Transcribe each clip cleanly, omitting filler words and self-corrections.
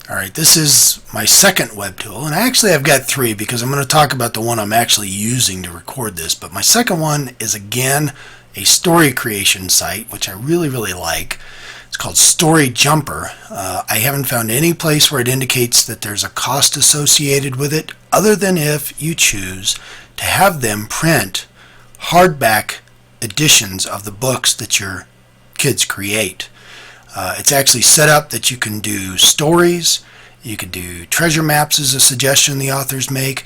Alright, this is my second web tool, and I've got three because I'm going to talk about the one I'm actually using to record this. But my second one is again a story creation site, which I really like. It's called Story Jumper. I haven't found any place where it indicates that there's a cost associated with it, other than if you choose to have them print hardback editions of the books that your kids create. It's actually set up that you can do stories, you can do treasure maps as a suggestion the authors make.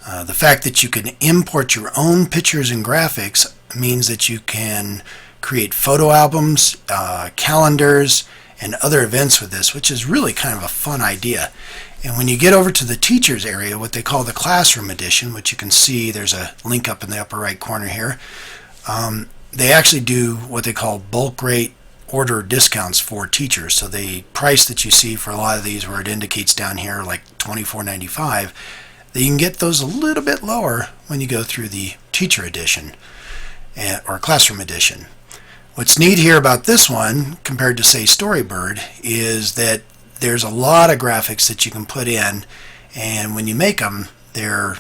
The fact that you can import your own pictures and graphics means that you can create photo albums, calendars, and other events with this, which is really kind of a fun idea. And when you get over to the teachers area, what they call the classroom edition, which you can see there's a link up in the upper right corner here, they actually do what they call bulk rate order discounts for teachers. So the price that you see for a lot of these, where it indicates down here like $24.95, you can get those a little bit lower when you go through the teacher edition or classroom edition. What's neat here about this one compared to say Storybird is that there's a lot of graphics that you can put in, and when you make them, they're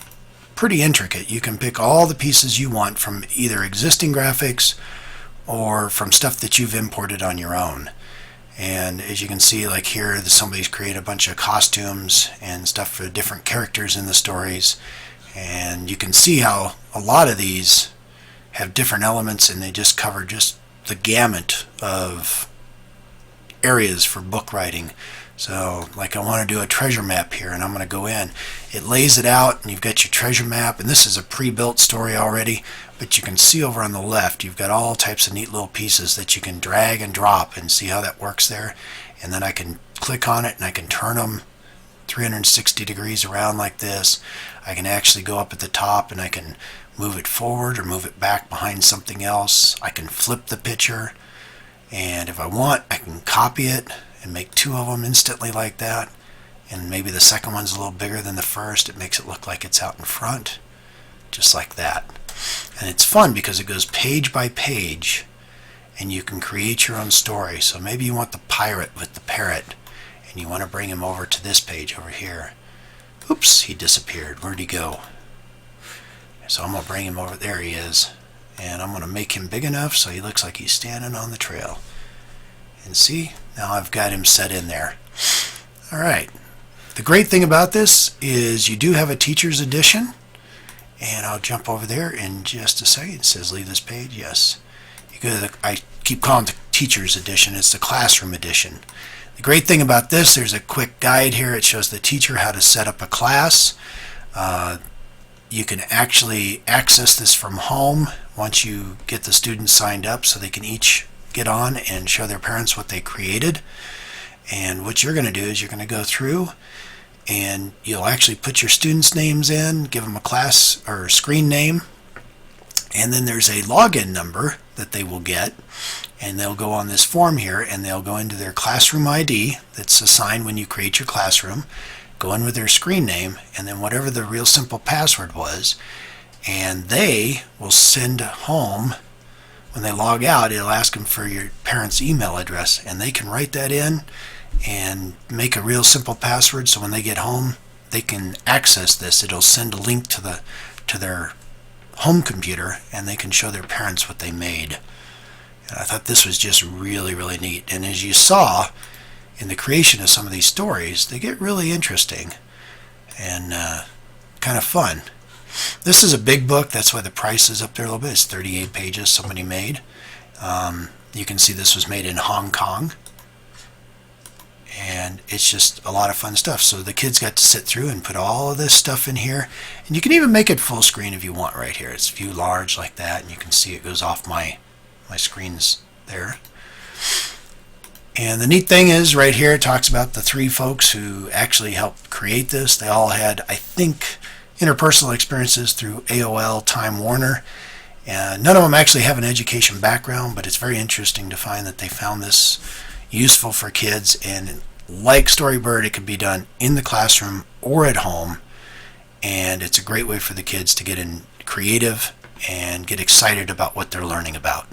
pretty intricate. You can pick all the pieces you want from either existing graphics or from stuff that you've imported on your own. And as you can see, like here, somebody's created a bunch of costumes and stuff for different characters in the stories, and you can see how a lot of these have different elements, and they just cover just the gamut of areas for book writing. So like I want to do a treasure map here, and I'm going to go in. It lays it out, and you've got your treasure map, and this is a pre-built story already, but you can see over on the left you've got all types of neat little pieces that you can drag and drop, and see how that works there. And then I can click on it and I can turn them 360 degrees around like this. I can actually go up at the top and I can move it forward or move it back behind something else. I can flip the picture, and if I want I can copy it and make two of them instantly like that, and maybe the second one's a little bigger than the first. It makes it look like it's out in front, just like that. And it's fun because it goes page by page, and you can create your own story. So maybe you want the pirate with the parrot, and you want to bring him over to this page over here. Oops, he disappeared. Where'd he go? So I'm going to bring him over. There he is. And I'm going to make him big enough so he looks like he's standing on the trail. And see, now I've got him set in there. Alright, the great thing about this is you do have a teacher's edition, and I'll jump over there in just a second. It says leave this page. Yes, you go to the, I keep calling it the teacher's edition. It's the classroom edition. The great thing about this, there's a quick guide here. It shows the teacher how to set up a class. You can actually access this from home once you get the students signed up, so they can each get on and show their parents what they created. And what you're going to do is you're going to go through and you'll actually put your students' names in, give them a class or screen name, and then there's a login number that they will get, and they'll go on this form here and they'll go into their classroom ID that's assigned when you create your classroom, go in with their screen name, and then whatever the real simple password was, and they will send home. When they log out, it'll ask them for your parents' email address, and they can write that in and make a real simple password, so when they get home they can access this. It'll send a link to their home computer, and they can show their parents what they made. And I thought this was just really neat. And as you saw in the creation of some of these stories, they get really interesting and kind of fun. This is a big book, that's why the price is up there a little bit. It's 38 pages somebody made. You can see this was made in Hong Kong, and it's just a lot of fun stuff. So the kids got to sit through and put all of this stuff in here, and you can even make it full screen if you want right here. It's view large like that, and you can see it goes off my screens there. And the neat thing is right here it talks about the three folks who actually helped create this. They all had, I think, interpersonal experiences through AOL Time Warner, and none of them actually have an education background, but it's very interesting to find that they found this useful for kids. And like Storybird, it can be done in the classroom or at home, and it's a great way for the kids to get in creative and get excited about what they're learning about.